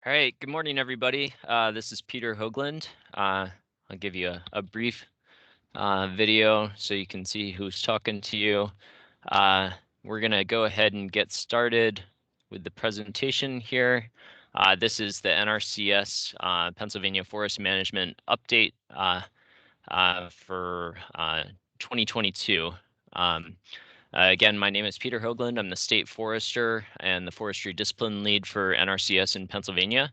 All right, good morning, everybody. This is Peter Hoagland. I'll give you a brief video so you can see who's talking to you. We're going to go ahead and get started with the presentation here. This is the NRCS Pennsylvania Forest Management Update for 2022. Again, my name is Peter Hoagland. I'm the state forester and the forestry discipline lead for NRCS in Pennsylvania.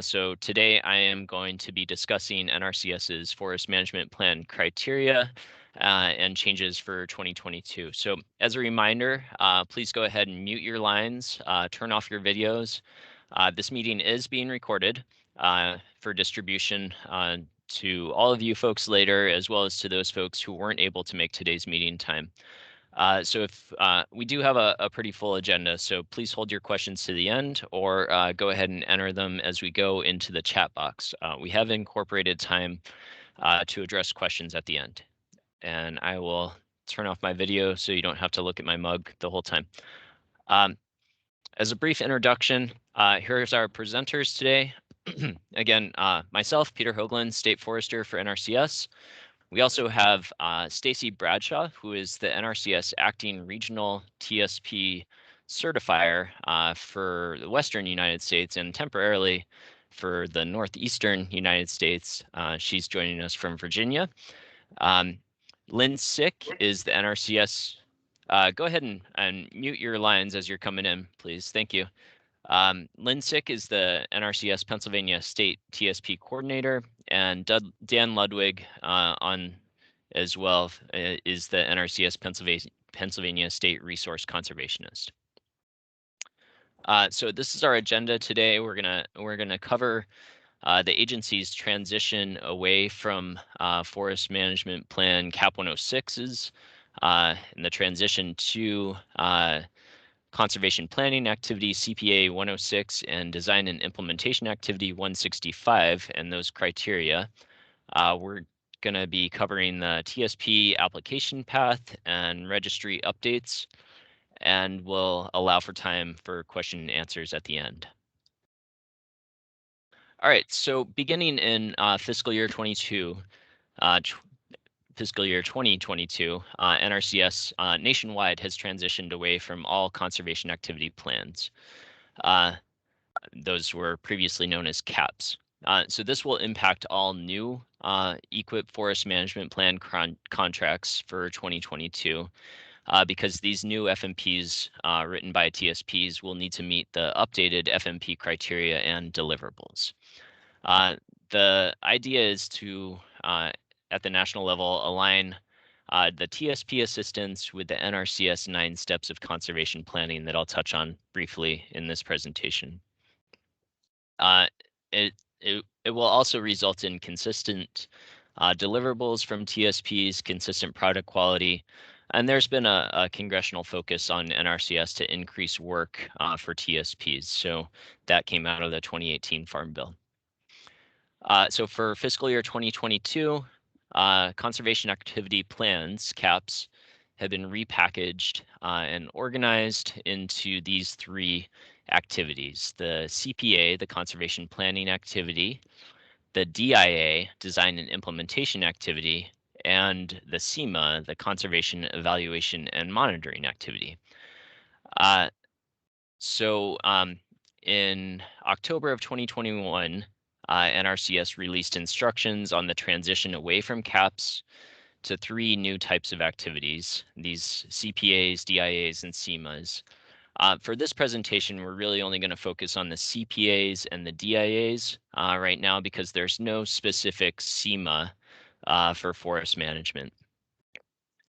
So today I am going to be discussing NRCS's forest management plan criteria and changes for 2022. So as a reminder, please go ahead and mute your lines, turn off your videos. This meeting is being recorded for distribution to all of you folks later, as well as to those folks who weren't able to make today's meeting time. So if we do have a pretty full agenda, so please hold your questions to the end or go ahead and enter them as we go into the chat box. We have incorporated time to address questions at the end. And I will turn off my video so you don't have to look at my mug the whole time. As a brief introduction, here's our presenters today. Again, myself, Peter Hoagland, State Forester for NRCS. We also have Stacy Bradshaw, who is the NRCS Acting Regional TSP Certifier for the Western United States and temporarily for the Northeastern United States. She's joining us from Virginia. Lynn Sick is the NRCS. Go ahead and mute your lines as you're coming in, please. Thank you. Lynn Sick is the NRCS Pennsylvania State TSP Coordinator, and Dan Ludwig on as well is the NRCS Pennsylvania State Resource Conservationist. So this is our agenda today. We're gonna cover the agency's transition away from Forest Management Plan Cap 106s and the transition to Conservation Planning Activity CPA 106 and Design and Implementation Activity 165 and those criteria. We're going to be covering the TSP application path and registry updates, and we'll allow for time for question and answers at the end. All right, so beginning in fiscal year 2022, NRCS nationwide has transitioned away from all conservation activity plans. Those were previously known as CAPs. So this will impact all new EQIP Forest Management Plan contracts for 2022 because these new FMPs written by TSPs will need to meet the updated FMP criteria and deliverables. The idea is to, at the national level, align the TSP assistance with the NRCS 9 steps of conservation planning that I'll touch on briefly in this presentation. It will also result in consistent deliverables from TSPs, consistent product quality, and there's been a congressional focus on NRCS to increase work for TSPs. So that came out of the 2018 Farm Bill. So for fiscal year 2022, conservation activity plans, CAPs, have been repackaged and organized into these three activities: the CPA, the Conservation Planning Activity, the DIA, Design and Implementation Activity, and the CEMA, the Conservation Evaluation and Monitoring Activity. In October of 2021, NRCS released instructions on the transition away from CAPs to three new types of activities, these CPAs, DIAs, and CEMAs. For this presentation, we're really only going to focus on the CPAs and the DIAs right now because there's no specific CEMA for forest management.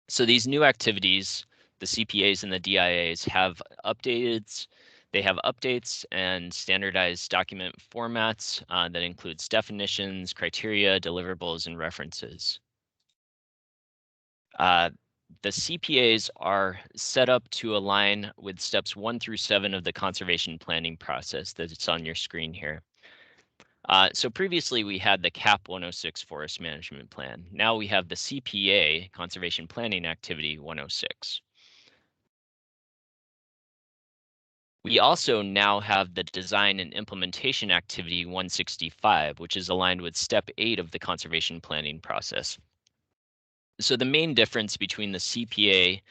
So these new activities, the CPAs and the DIAs, have updates. They have updates and standardized document formats that includes definitions, criteria, deliverables, and references. The CPAs are set up to align with steps 1 through 7 of the conservation planning process that's on your screen here. So previously we had the CAP 106 Forest Management Plan. Now we have the CPA, Conservation Planning Activity 106. We also now have the Design and Implementation Activity 165, which is aligned with Step 8 of the conservation planning process. So the main difference between the CPA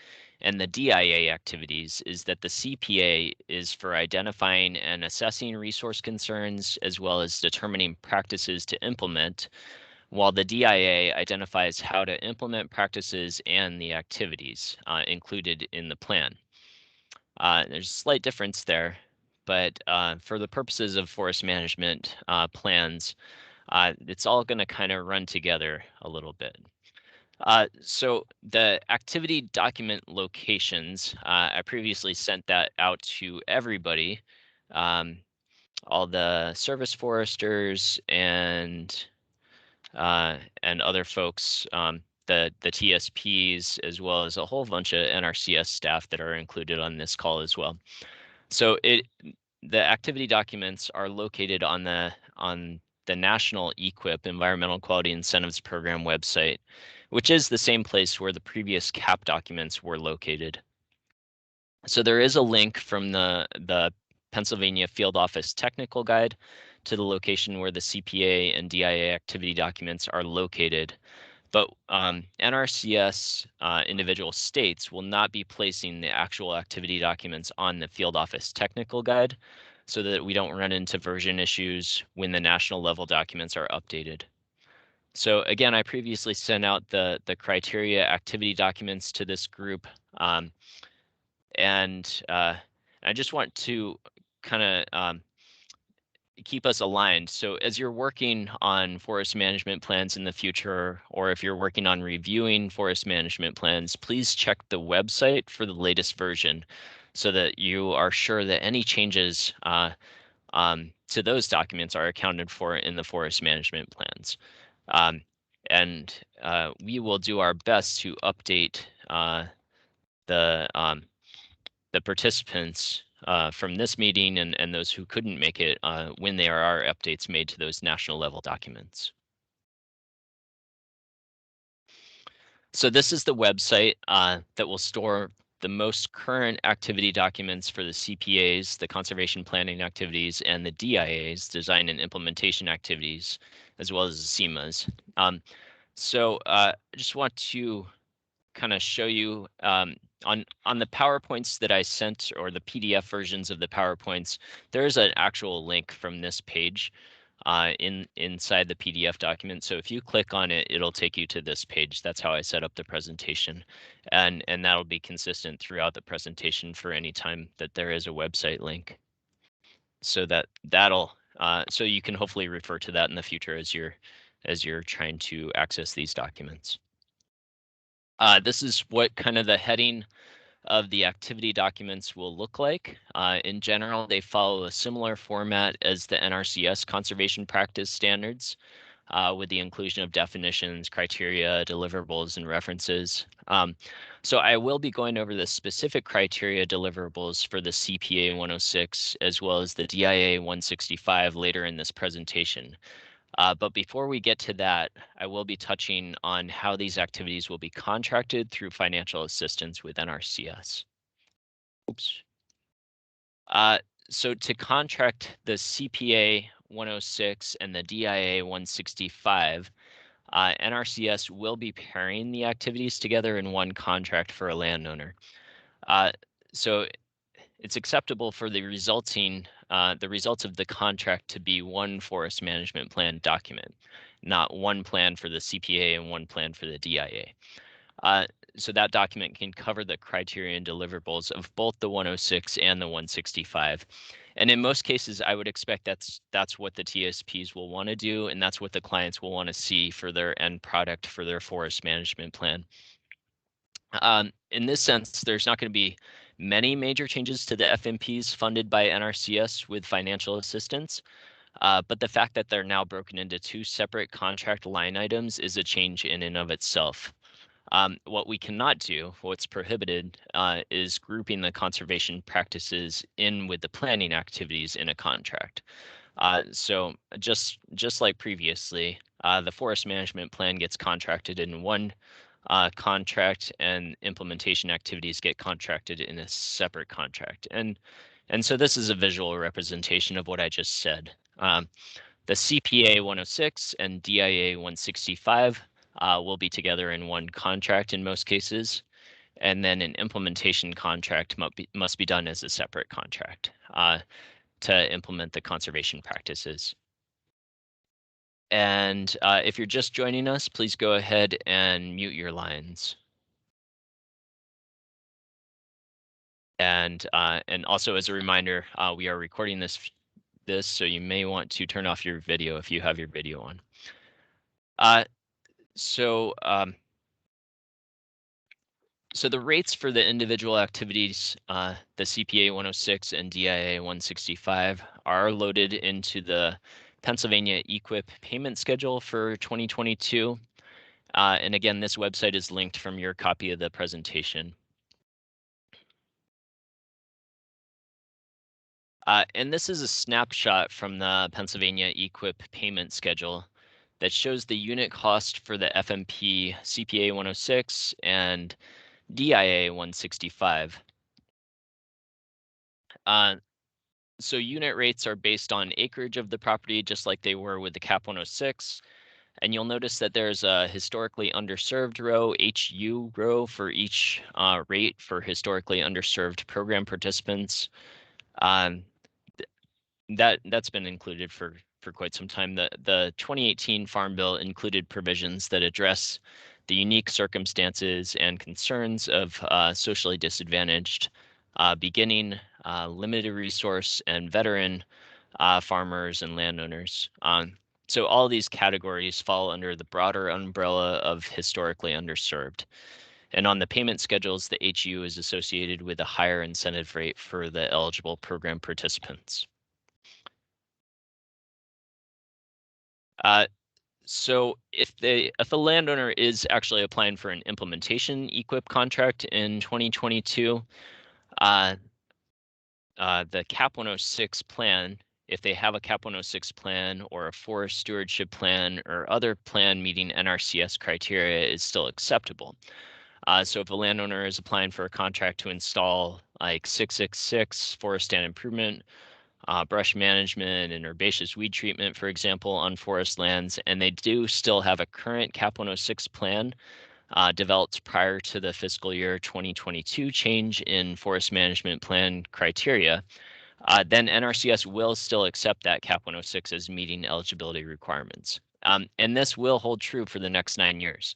and the DIA activities is that the CPA is for identifying and assessing resource concerns as well as determining practices to implement, while the DIA identifies how to implement practices and the activities included in the plan. There's a slight difference there, but for the purposes of forest management plans, it's all going to kind of run together a little bit. So the activity document locations, I previously sent that out to everybody, um, all the service foresters and other folks, the TSPs, as well as a whole bunch of NRCS staff that are included on this call as well. So the activity documents are located on the National EQIP Environmental Quality Incentives Program website, which is the same place where the previous CAP documents were located. So there is a link from the Pennsylvania Field Office Technical Guide to the location where the CPA and DIA activity documents are located. But NRCS individual states will not be placing the actual activity documents on the Field Office Technical Guide so that we don't run into version issues when the national level documents are updated. So again, I previously sent out the criteria activity documents to this group. And I just want to kind of keep us aligned. So as you're working on forest management plans in the future, or if you're working on reviewing forest management plans, please check the website for the latest version so that you are sure that any changes to those documents are accounted for in the forest management plans. And we will do our best to update the the participants from this meeting and those who couldn't make it when there are updates made to those national level documents. So this is the website that will store the most current activity documents for the CPAs, the conservation planning activities, and the DIAs, design and implementation activities, as well as the CEMAs. So I just want to kind of show you on the PowerPoints that I sent, or the PDF versions of the PowerPoints, there is an actual link from this page inside the PDF document. So if you click on it, it'll take you to this page. That's how I set up the presentation, and that'll be consistent throughout the presentation for any time that there is a website link. So so you can hopefully refer to that in the future as you're trying to access these documents. This is what kind of the heading of the activity documents will look like. In general, they follow a similar format as the NRCS conservation practice standards, with the inclusion of definitions, criteria, deliverables, and references. So I will be going over the specific criteria deliverables for the CPA 106 as well as the DIA 165 later in this presentation. But before we get to that, I will be touching on how these activities will be contracted through financial assistance with NRCS. Oops. So to contract the CPA 106 and the DIA 165, NRCS will be pairing the activities together in one contract for a landowner. So it's acceptable for the results of the contract to be one forest management plan document, not one plan for the CPA and one plan for the DIA. So that document can cover the criteria and deliverables of both the 106 and the 165. And in most cases, I would expect that's what the TSPs will want to do, and that's what the clients will want to see for their end product for their forest management plan. In this sense, there's not going to be many major changes to the FMPs funded by NRCS with financial assistance, but the fact that they're now broken into two separate contract line items is a change in and of itself. What we cannot do, what's prohibited, is grouping the conservation practices in with the planning activities in a contract. So just like previously, the forest management plan gets contracted in one contract, and implementation activities get contracted in a separate contract. And so this is a visual representation of what I just said. The CPA 106 and DIA 165 will be together in one contract in most cases, and then an implementation contract must be done as a separate contract to implement the conservation practices. And if you're just joining us, please go ahead and mute your lines. And also as a reminder, we are recording this, so you may want to turn off your video if you have your video on. So the rates for the individual activities, the CPA 106 and DIA 165, are loaded into the Pennsylvania EQIP payment schedule for 2022. And again, this website is linked from your copy of the presentation. And this is a snapshot from the Pennsylvania EQIP payment schedule that shows the unit cost for the FMP CPA 106 and DIA 165. So unit rates are based on acreage of the property, just like they were with the CAP 106. And you'll notice that there's a historically underserved row, HU row, for each rate for historically underserved program participants. That's been included for quite some time. The 2018 Farm Bill included provisions that address the unique circumstances and concerns of socially disadvantaged, beginning, limited resource, and veteran farmers and landowners. So all these categories fall under the broader umbrella of historically underserved. And on the payment schedules, the HU is associated with a higher incentive rate for the eligible program participants. So if a landowner is actually applying for an implementation EQIP contract in 2022, the CAP 106 plan, if they have a CAP 106 plan or a forest stewardship plan or other plan meeting NRCS criteria, is still acceptable. So if a landowner is applying for a contract to install like 666 forest stand improvement, brush management, and herbaceous weed treatment, for example, on forest lands, and they do still have a current CAP 106 plan developed prior to the fiscal year 2022 change in forest management plan criteria, then NRCS will still accept that CAP 106 as meeting eligibility requirements. And this will hold true for the next 9 years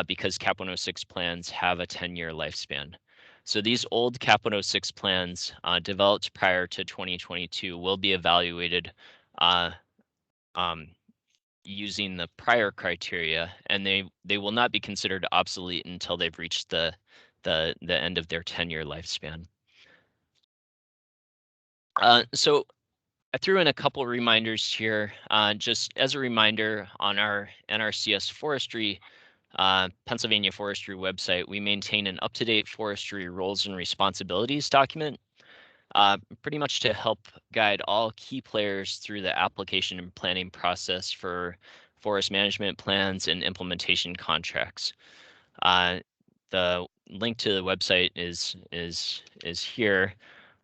because CAP 106 plans have a 10-year lifespan. So these old CAP 106 plans developed prior to 2022 will be evaluated using the prior criteria, and they will not be considered obsolete until they've reached the end of their 10-year lifespan. So I threw in a couple of reminders here. Just as a reminder, on our NRCS Forestry Pennsylvania Forestry website, we maintain an up-to-date forestry roles and responsibilities document, pretty much to help guide all key players through the application and planning process for forest management plans and implementation contracts. The link to the website is here,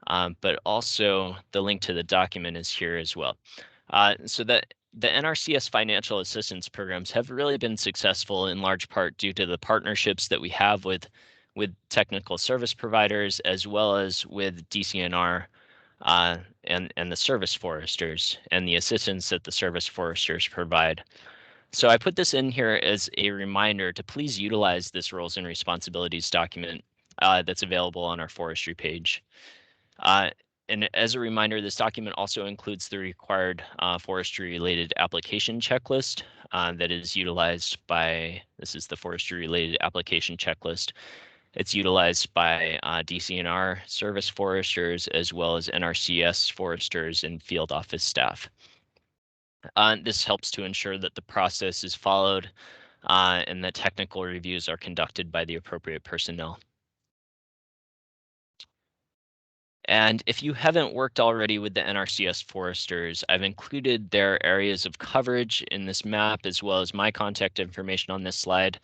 but also the link to the document is here as well. So that the NRCS financial assistance programs have really been successful in large part due to the partnerships that we have with technical service providers, as well as with DCNR and the service foresters, and the assistance that the service foresters provide. So I put this in here as a reminder to please utilize this roles and responsibilities document that's available on our forestry page. And as a reminder, this document also includes the required forestry-related application checklist that is utilized by, this is the forestry-related application checklist. It's utilized by DCNR service foresters, as well as NRCS foresters and field office staff. This helps to ensure that the process is followed and that technical reviews are conducted by the appropriate personnel. And if you haven't worked already with the NRCS foresters, I've included their areas of coverage in this map, as well as my contact information on this slide.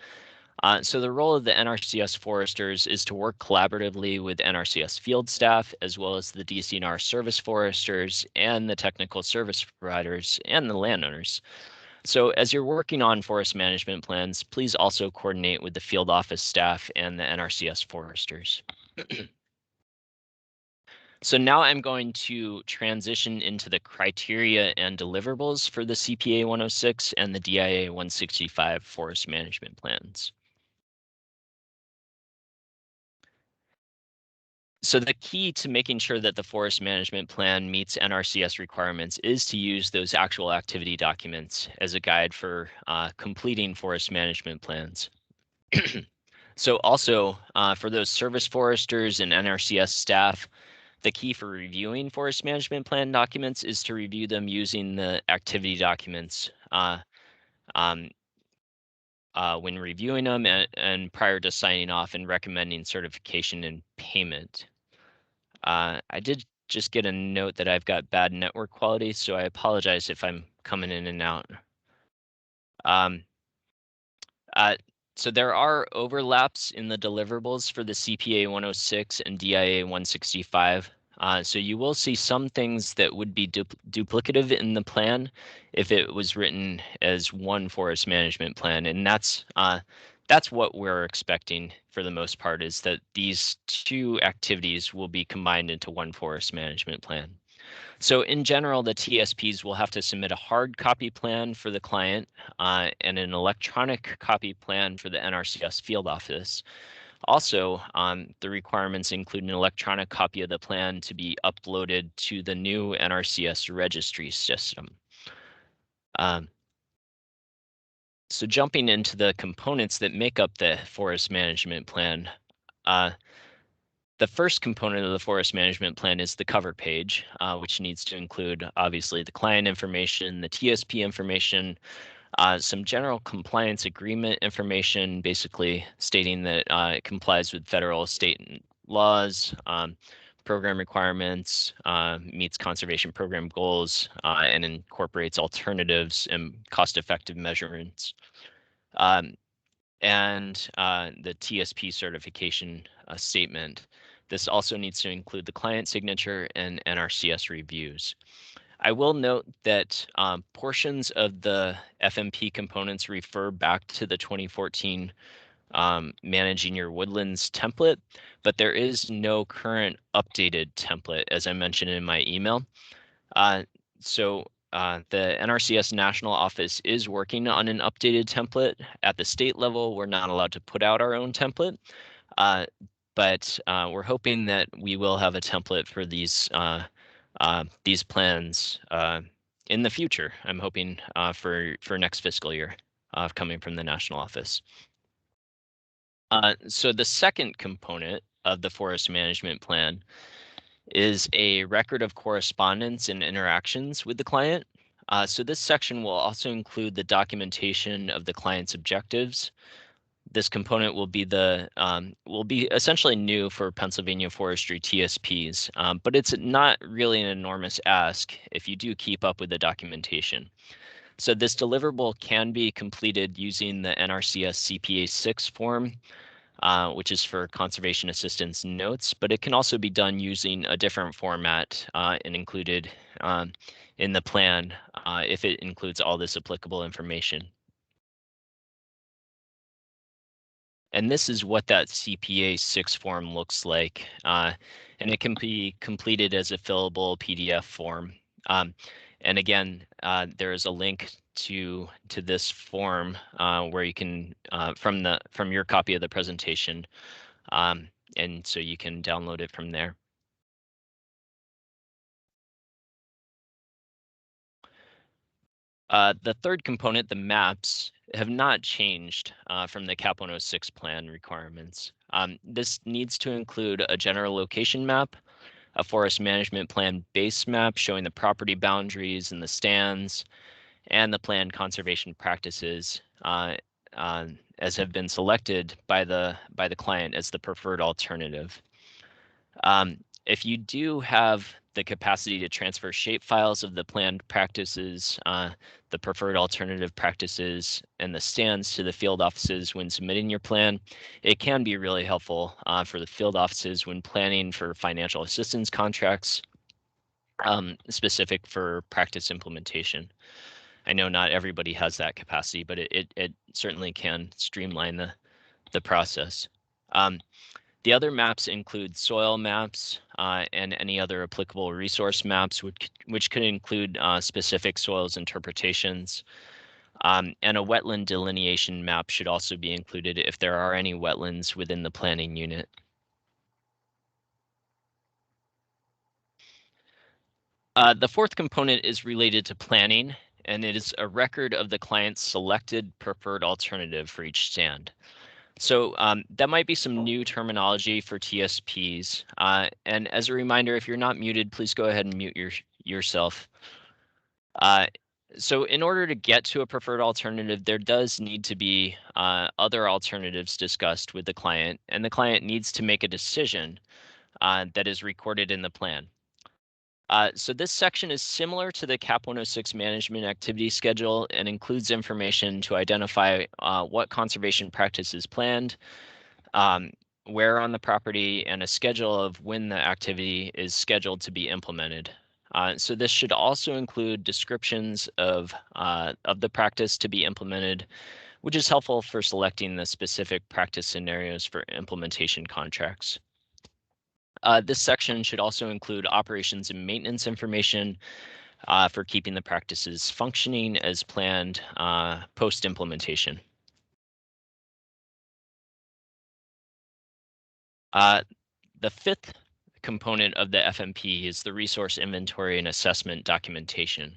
So the role of the NRCS foresters is to work collaboratively with NRCS field staff, as well as the DCNR service foresters and the technical service providers and the landowners. So as you're working on forest management plans, please also coordinate with the field office staff and the NRCS foresters. So now I'm going to transition into the criteria and deliverables for the CPA 106 and the DIA 165 forest management plans. So the key to making sure that the forest management plan meets NRCS requirements is to use those actual activity documents as a guide for completing forest management plans. So also for those service foresters and NRCS staff, the key for reviewing forest management plan documents is to review them using the activity documents when reviewing them and prior to signing off and recommending certification and payment. I did just get a note that I've got bad network quality, so I apologize if I'm coming in and out. Um, uh, so there are overlaps in the deliverables for the CPA 106 and DIA 165. So you will see some things that would be duplicative in the plan if it was written as one forest management plan, and that's what we're expecting for the most part, is that these two activities will be combined into one forest management plan. So in general, the TSPs will have to submit a hard copy plan for the client and an electronic copy plan for the NRCS field office. Also, the requirements include an electronic copy of the plan to be uploaded to the new NRCS registry system. So jumping into the components that make up the forest management plan, the first component of the forest management plan is the cover page, which needs to include, obviously, the client information, the TSP information, some general compliance agreement information, basically stating that it complies with federal, state, and laws, program requirements, meets conservation program goals, and incorporates alternatives and cost-effective measurements. And the TSP certification statement. This also needs to include the client signature and NRCS reviews. I will note that portions of the FMP components refer back to the 2014 Managing Your Woodlands template, but there is no current updated template, as I mentioned in my email. The NRCS National Office is working on an updated template. At the state level, we're not allowed to put out our own template, but we're hoping that we will have a template for these plans in the future. I'm hoping for next fiscal year coming from the national office. So the second component of the forest management plan is a record of correspondence and interactions with the client. So this section will also include the documentation of the client's objectives. This component will be essentially new for Pennsylvania forestry TSPs, but it's not really an enormous ask if you do keep up with the documentation. So this deliverable can be completed using the NRCS CPA 6 form, which is for conservation assistance notes, but it can also be done using a different format and included in the plan if it includes all this applicable information. And this is what that CPA 6 form looks like. And it can be completed as a fillable PDF form. And again, there is a link to this form where you can from your copy of the presentation, and so you can download it from there. The third component, the maps, have not changed from the CAP 106 plan requirements. This needs to include a general location map, a forest management plan base map showing the property boundaries and the stands, and the planned conservation practices as have been selected by the client as the preferred alternative. If you do have the capacity to transfer shape files of the planned practices, the preferred alternative practices, and the stands to the field offices when submitting your plan. It can be really helpful for the field offices when planning for financial assistance contracts specific for practice implementation. I know not everybody has that capacity, but it certainly can streamline the process. The other maps include soil maps and any other applicable resource maps, which could include specific soils interpretations. And a wetland delineation map should also be included if there are any wetlands within the planning unit. The fourth component is related to planning, and it is a record of the client's selected preferred alternative for each stand. So that might be some new terminology for TSPs. And as a reminder, if you're not muted, please go ahead and mute yourself. So in order to get to a preferred alternative, there does need to be other alternatives discussed with the client, and the client needs to make a decision that is recorded in the plan. So this section is similar to the CAP 106 management activity schedule and includes information to identify what conservation practice is planned, where on the property, and a schedule of when the activity is scheduled to be implemented. So this should also include descriptions of the practice to be implemented, which is helpful for selecting the specific practice scenarios for implementation contracts. This section should also include operations and maintenance information for keeping the practices functioning as planned post-implementation. The fifth component of the FMP is the resource inventory and assessment documentation.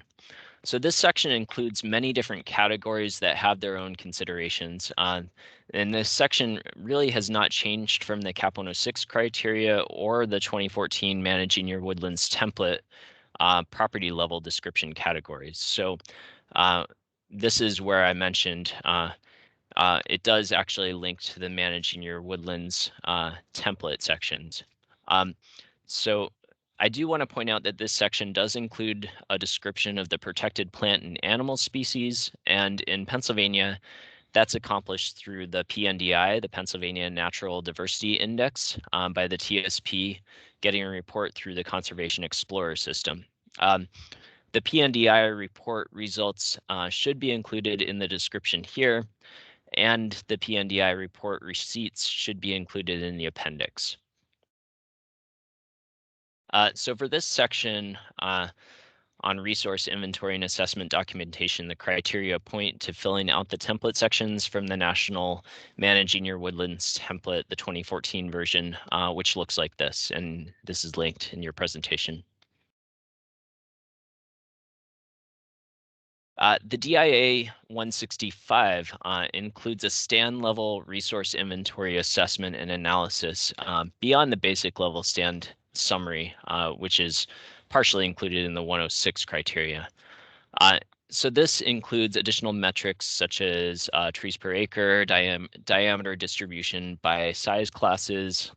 So this section includes many different categories that have their own considerations. And this section really has not changed from the CAP 106 criteria or the 2014 Managing Your Woodlands template property level description categories. So this is where I mentioned it does actually link to the Managing Your Woodlands template sections. So I do want to point out that this section does include a description of the protected plant and animal species, and in Pennsylvania, that's accomplished through the PNDI, the Pennsylvania Natural Diversity Index, by the TSP, getting a report through the Conservation Explorer system. The PNDI report results should be included in the description here, and the PNDI report receipts should be included in the appendix. So for this section on resource inventory and assessment documentation, the criteria point to filling out the template sections from the National Managing Your Woodlands template, the 2014 version, which looks like this, and this is linked in your presentation. The DIA 165 includes a stand level resource inventory assessment and analysis beyond the basic level stand summary, which is partially included in the 106 criteria. So this includes additional metrics such as trees per acre, diameter distribution by size classes,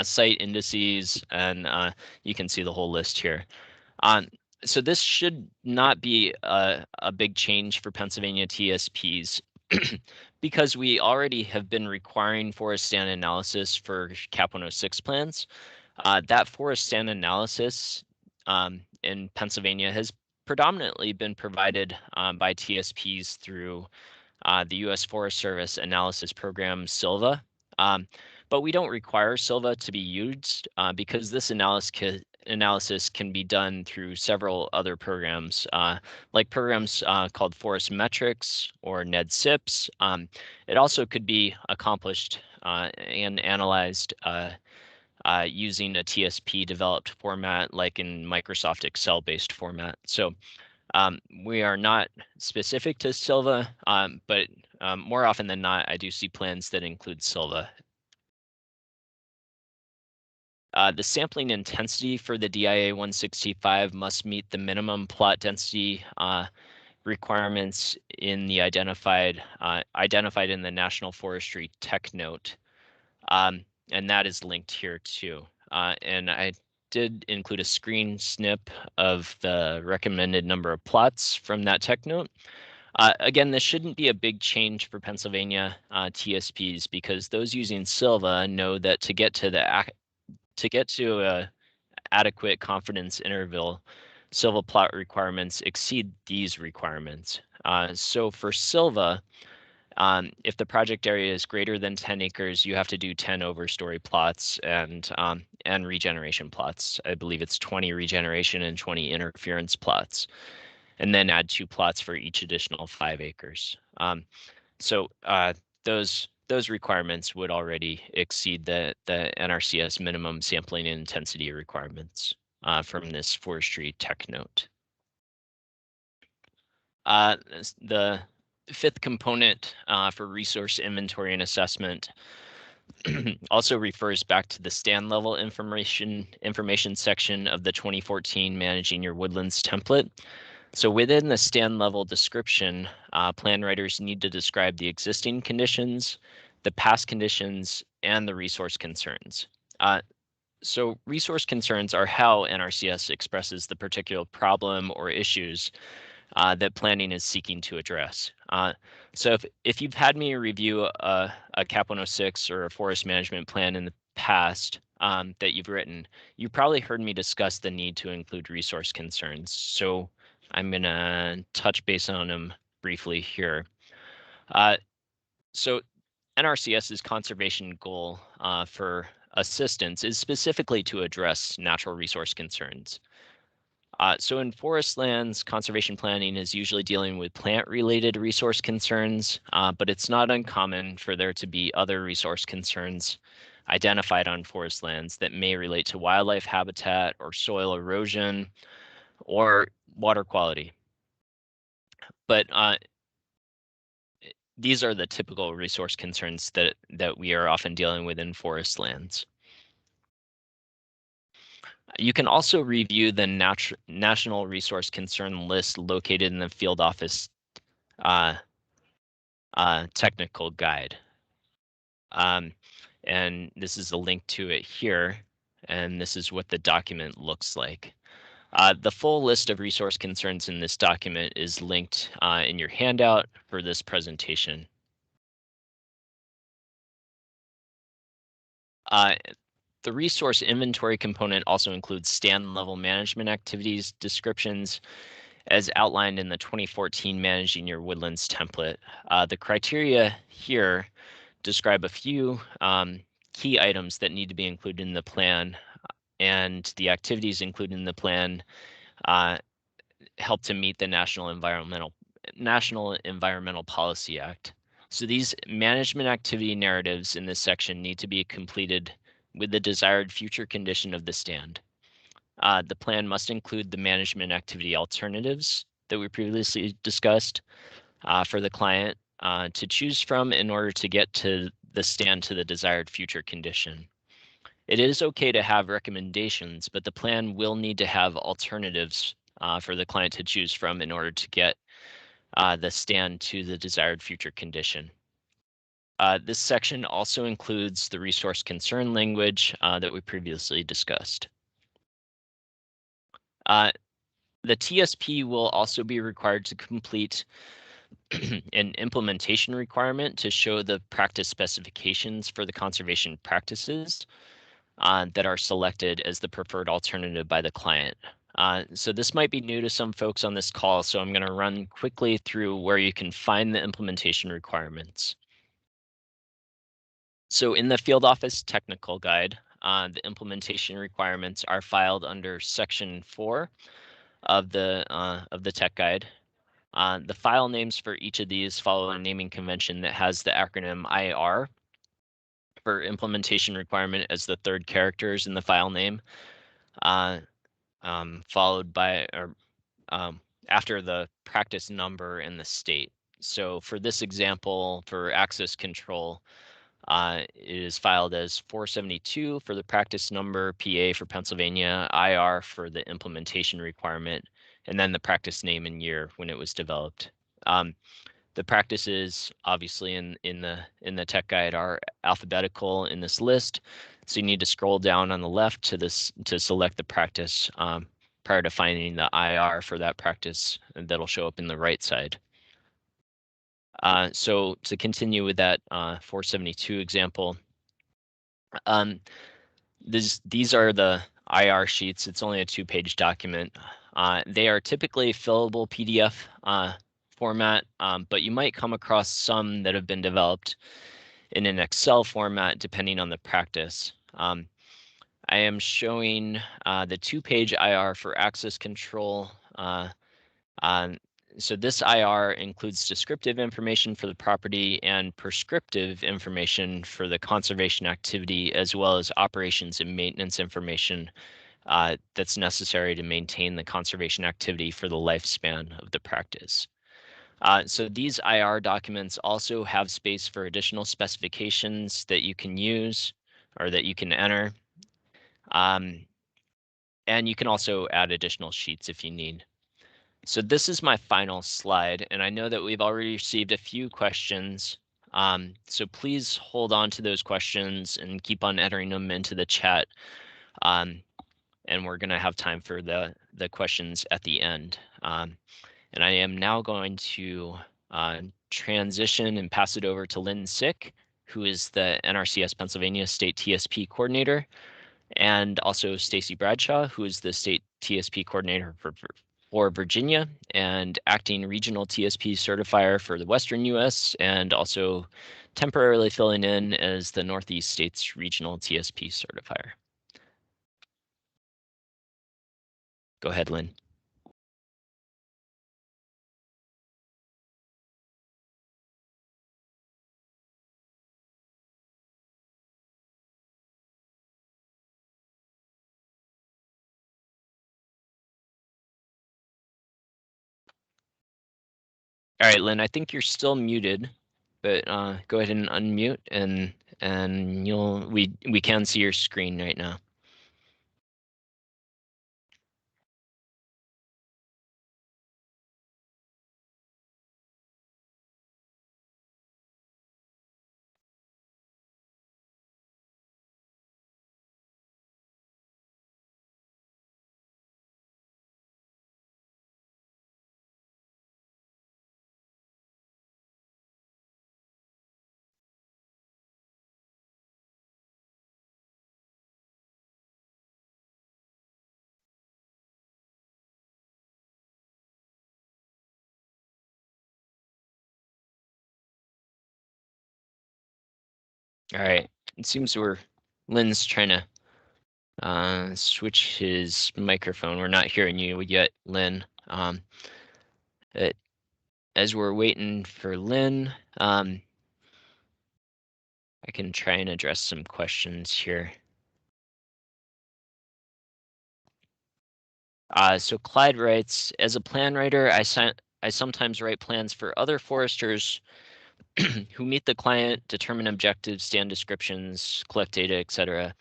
site indices, and you can see the whole list here. So this should not be a big change for Pennsylvania TSPs because we already have been requiring forest stand analysis for CAP 106 plans. That forest stand analysis in Pennsylvania has predominantly been provided by TSPs through the U.S. Forest Service analysis program, SILVA. But we don't require SILVA to be used because this analysis can be done through several other programs, like programs called Forest Metrics or NED-CIPS. It also could be accomplished and analyzed using a TSP developed format like in Microsoft Excel based format. So we are not specific to Silva, but more often than not, I do see plans that include Silva. The sampling intensity for the DIA 165 must meet the minimum plot density requirements in the identified in the National Forestry Tech Note, and that is linked here too. And did include a screen snip of the recommended number of plots from that tech note. Again, this shouldn't be a big change for Pennsylvania TSPs because those using Silva know that to get to a adequate confidence interval, Silva plot requirements exceed these requirements. So for Silva, if the project area is greater than 10 acres, you have to do 10 overstory plots and regeneration plots. I believe it's 20 regeneration and 20 interference plots, and then add 2 plots for each additional 5 acres. So those requirements would already exceed the NRCS minimum sampling and intensity requirements from this forestry tech note. The fifth component for resource inventory and assessment also refers back to the stand level information section of the 2014 Managing Your Woodlands template. So within the stand level description, plan writers need to describe the existing conditions, the past conditions, and the resource concerns. So resource concerns are how NRCS expresses the particular problem or issues that planning is seeking to address. So if you've had me review a CAP 106 or a forest management plan in the past that you've written, you probably heard me discuss the need to include resource concerns. So I'm going to touch base on them briefly here. So NRCS's conservation goal for assistance is specifically to address natural resource concerns. So in forest lands, conservation planning is usually dealing with plant-related resource concerns, but it's not uncommon for there to be other resource concerns identified on forest lands that may relate to wildlife habitat or soil erosion or water quality. But these are the typical resource concerns that we are often dealing with in forest lands. You can also review the National Resource Concern list located in the field office technical guide. And this is a link to it here, and this is what the document looks like. The full list of resource concerns in this document is linked in your handout for this presentation. The resource inventory component also includes stand level management activities descriptions as outlined in the 2014 Managing Your Woodlands template. The criteria here describe a few key items that need to be included in the plan, and the activities included in the plan help to meet the National Environmental Policy Act. So these management activity narratives in this section need to be completed with the desired future condition of the stand. The plan must include the management activity alternatives that we previously discussed for the client to choose from in order to get to the stand to the desired future condition. It is okay to have recommendations, but the plan will need to have alternatives for the client to choose from in order to get the stand to the desired future condition. This section also includes the resource concern language that we previously discussed. The TSP will also be required to complete an implementation requirement to show the practice specifications for the conservation practices that are selected as the preferred alternative by the client. So this might be new to some folks on this call, so I'm going to run quickly through where you can find the implementation requirements. So in the field office technical guide, the implementation requirements are filed under section 4 of the tech guide. The file names for each of these follow a naming convention that has the acronym IR for implementation requirement as the third characters in the file name, followed by after the practice number and the state. So for this example, for access control, it is filed as 472 for the practice number, PA for Pennsylvania, IR for the implementation requirement, and then the practice name and year when it was developed. The practices, obviously, in the tech guide are alphabetical in this list, so you need to scroll down on the left to select the practice prior to finding the IR for that practice, and that'll show up in the right side. So to continue with that 472 example, these are the IR sheets. It's only a 2-page document. They are typically fillable PDF format, but you might come across some that have been developed in an Excel format depending on the practice. I am showing the 2-page IR for access control. So this IR includes descriptive information for the property and prescriptive information for the conservation activity, as well as operations and maintenance information that's necessary to maintain the conservation activity for the lifespan of the practice. So these IR documents also have space for additional specifications that you can use or that you can enter. And you can also add additional sheets if you need. So this is my final slide, and I know that we've already received a few questions. So please hold on to those questions and keep on entering them into the chat. And we're going to have time for the questions at the end. And I am now going to transition and pass it over to Lynn Sick, who is the NRCS Pennsylvania State TSP Coordinator, and also Stacy Bradshaw, who is the State TSP Coordinator for Virginia and acting regional TSP certifier for the Western US, and also temporarily filling in as the Northeast States regional TSP certifier. Go ahead, Lynn. All right, Lynn, I think you're still muted, but go ahead and unmute, and we can see your screen right now. All right, it seems Lynn's trying to switch his microphone. We're not hearing you yet, Lynn. As we're waiting for Lynn, I can try and address some questions here. So Clyde writes, as a plan writer, I sometimes write plans for other foresters who meet the client, determine objectives, stand descriptions, collect data, etc.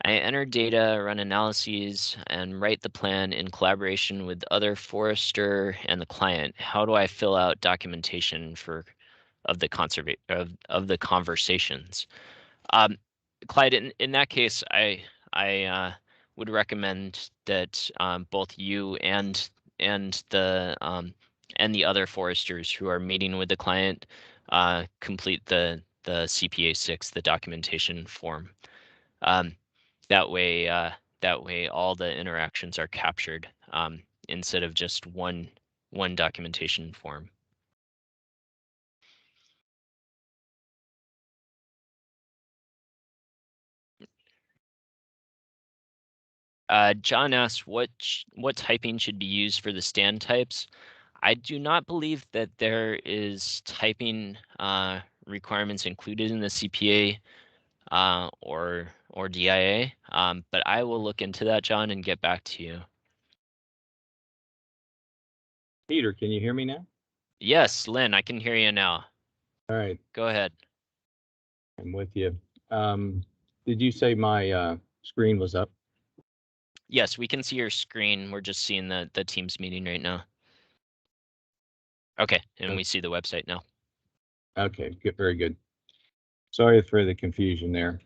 I enter data, run analyses, and write the plan in collaboration with the other forester and the client. How do I fill out documentation of the conversations? Clyde, in that case, I would recommend that both you and the other foresters who are meeting with the client complete the CPA 6, the documentation form. That way all the interactions are captured instead of just one documentation form. John asks what typing should be used for the stand types. I do not believe that there is typing requirements included in the CPA or DIA, but I will look into that, John, and get back to you. Peter, can you hear me now? Yes, Lynn, I can hear you now. All right. Go ahead. I'm with you. Did you say my screen was up? Yes, we can see your screen. We're just seeing the Teams meeting right now. Okay, and we see the website now. Okay, good, very good. Sorry for the confusion there.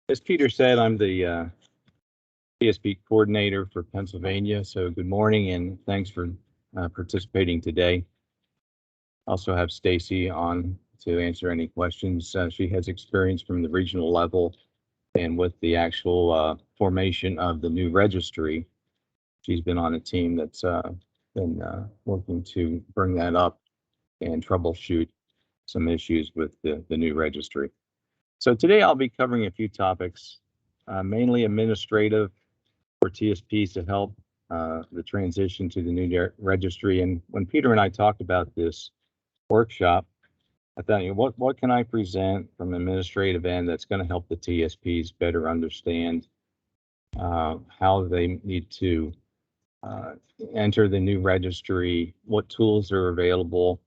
As Peter said, I'm the TSP coordinator for Pennsylvania. So good morning and thanks for participating today. Also have Stacy on to answer any questions. She has experience from the regional level and with the actual formation of the new registry. She's been on a team that's been working to bring that up and troubleshoot some issues with the new registry. So today I'll be covering a few topics, mainly administrative for TSPs to help the transition to the new registry. And when Peter and I talked about this workshop, I thought, what can I present from an administrative end that's going to help the TSPs better understand how they need to enter the new registry, what tools are available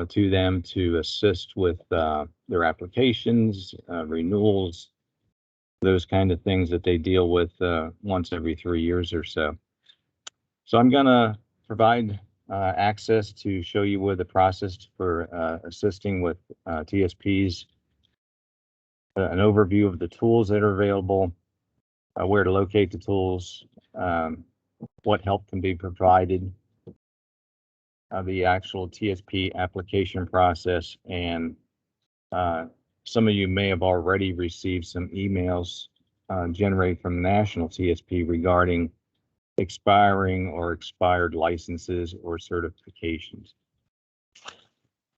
to them to assist with their applications, renewals, those kind of things that they deal with once every 3 years or so. So I'm going to provide access to show you where the process for assisting with TSPs, an overview of the tools that are available, where to locate the tools, what help can be provided, the actual TSP application process, and some of you may have already received some emails generated from the National TSP regarding expiring or expired licenses or certifications.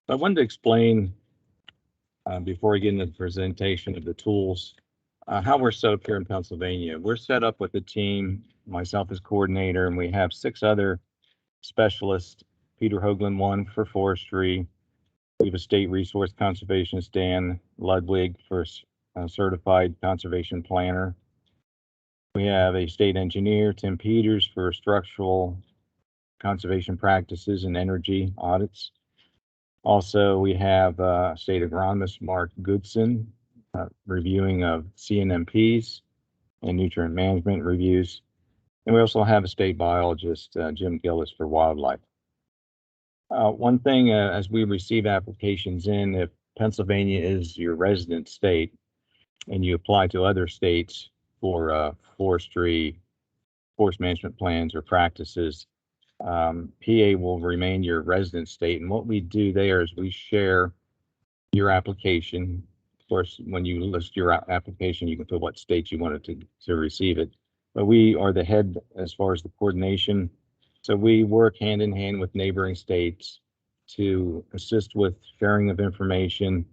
I wanted to explain before we get into the presentation of the tools, how we're set up here in Pennsylvania. We're set up with a team, myself as coordinator, and we have 6 other specialists. Peter Hoagland, one for forestry. We have a state resource conservationist, Dan Ludwig, for certified conservation planner. We have a state engineer, Tim Peters, for structural conservation practices and energy audits. Also, we have state agronomist Mark Goodson, reviewing of CNMPs and nutrient management reviews. And we also have a state biologist, Jim Gillis, for wildlife. One thing, as we receive applications in, if Pennsylvania is your resident state and you apply to other states for forestry, forest management plans or practices, PA will remain your resident state. And what we do there is we share your application. Of course, when you list your application, you can put what state you wanted to receive it. But we are the head as far as the coordination. So we work hand in hand with neighboring states to assist with sharing of information,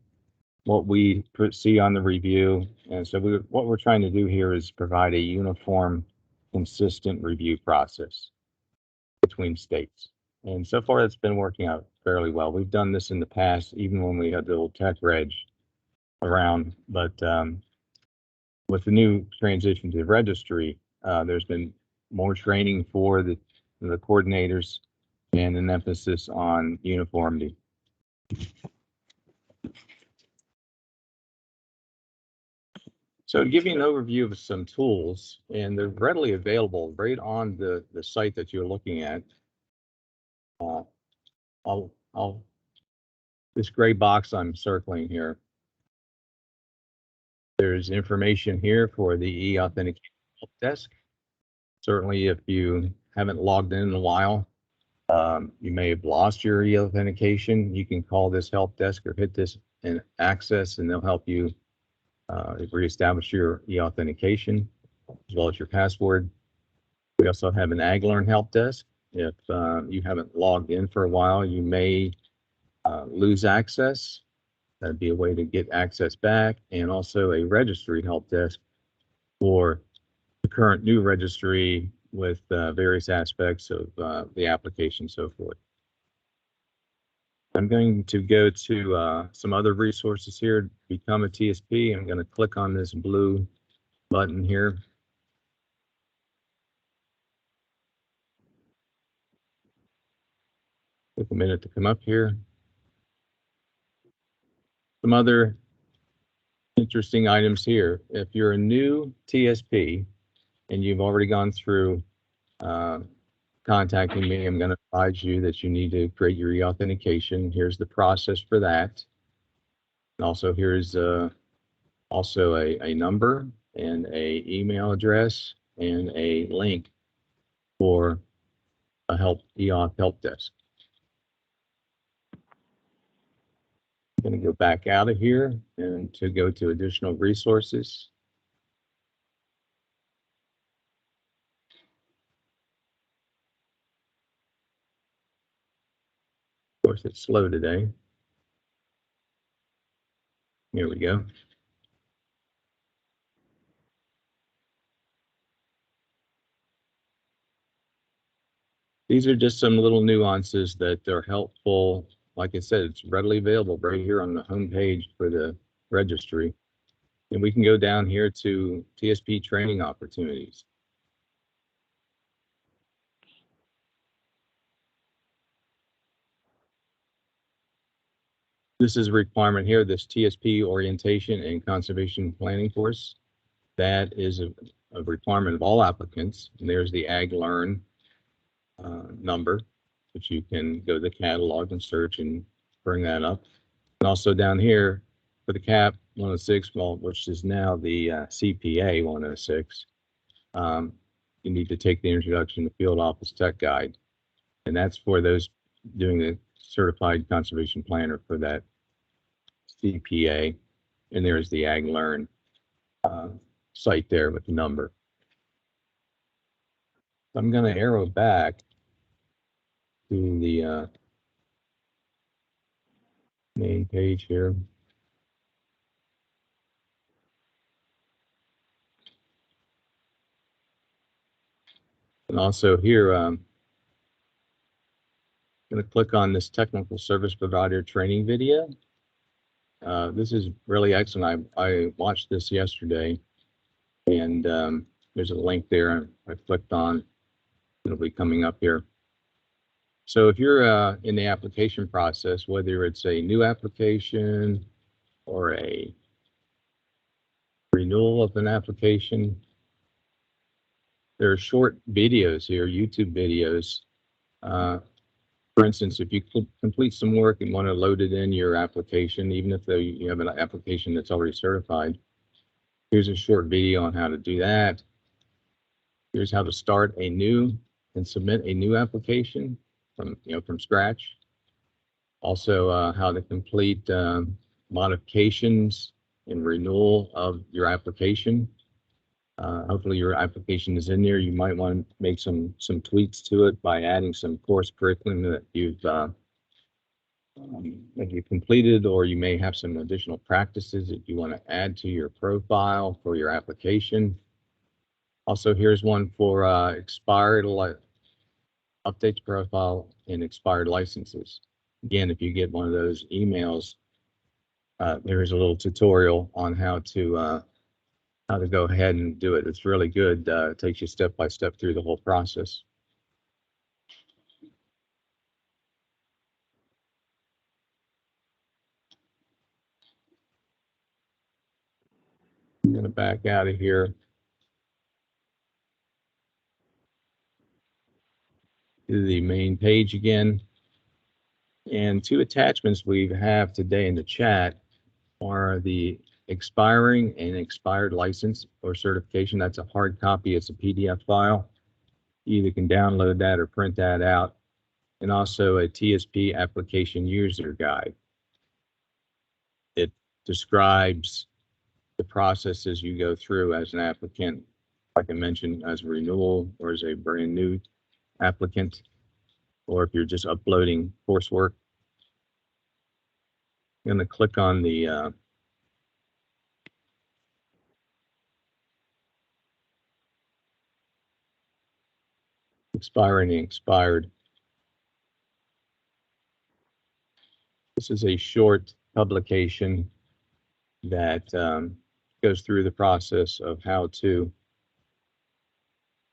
what we see on the review. And so what we're trying to do here is provide a uniform, consistent review process between states. And so far, it's been working out fairly well. We've done this in the past, even when we had the old tech reg around. But with the new transition to the registry, there's been more training for the coordinators and an emphasis on uniformity. So to give you an overview of some tools, and they're readily available right on the site that you're looking at. This gray box I'm circling here, there's information here for the e-authentication help desk. Certainly, if you haven't logged in a while, you may have lost your e-authentication. You can call this help desk or hit this and access, and they'll help you reestablish your e-authentication as well as your password. We also have an AgLearn help desk. If you haven't logged in for a while, you may lose access. That'd be a way to get access back, and also a registry help desk for the current new registry with various aspects of the application, so forth. I'm going to go to some other resources here to become a TSP. I'm going to click on this blue button here. Take a minute to come up here. Some other interesting items here. If you're a new TSP and you've already gone through contacting me, I'm going to advise you that you need to create your e-authentication. Here's the process for that. And also here's also a number and a email address and a link for a e-auth help desk. I'm going to go back out of here and to go to additional resources. Of course, it's slow today. Here we go. These are just some little nuances that are helpful. Like I said, it's readily available right here on the home page for the registry. And we can go down here to Tsp Training Opportunities. This is a requirement here, this TSP Orientation and Conservation Planning course. That is a requirement of all applicants. And there's the Ag Learn number, which you can go to the catalog and search and bring that up. And also down here for the CAP 106, well, which is now the CPA 106, you need to take the Introduction to Field Office Tech Guide. And that's for those doing the Certified Conservation Planner for that CPA. And there's the Ag Learn site there with the number. I'm going to arrow back to the main page here. And also here, I'm going to click on this technical service provider training video. This is really excellent. I watched this yesterday, and there's a link there I clicked on. It'll be coming up here. So if you're in the application process, whether it's a new application or a renewal of an application, there are short videos here, YouTube videos. For instance, if you complete some work and want to load it in your application, even if you have an application that's already certified, here's a short video on how to do that. Here's how to start a new and submit a new application from scratch. Also, how to complete modifications and renewal of your application. Hopefully your application is in there. You might want to make some tweaks to it by adding some course curriculum that you've completed, or you may have some additional practices that you want to add to your profile for your application. Also, here's one for expired updates profile and expired licenses. Again, if you get one of those emails, there is a little tutorial on how to go ahead and do it. It's really good. It takes you step by step through the whole process. I'm going to back out of here to the main page again. And two attachments we have today in the chat are the expiring and expired license or certification. That's a hard copy. It's a PDF file. You either can download that or print that out. And also a TSP application user guide. It describes the processes you go through as an applicant, like I mentioned, as a renewal or as a brand new applicant, or if you're just uploading coursework. I'm going to click on the expiring and expired. This is a short publication that goes through the process of how to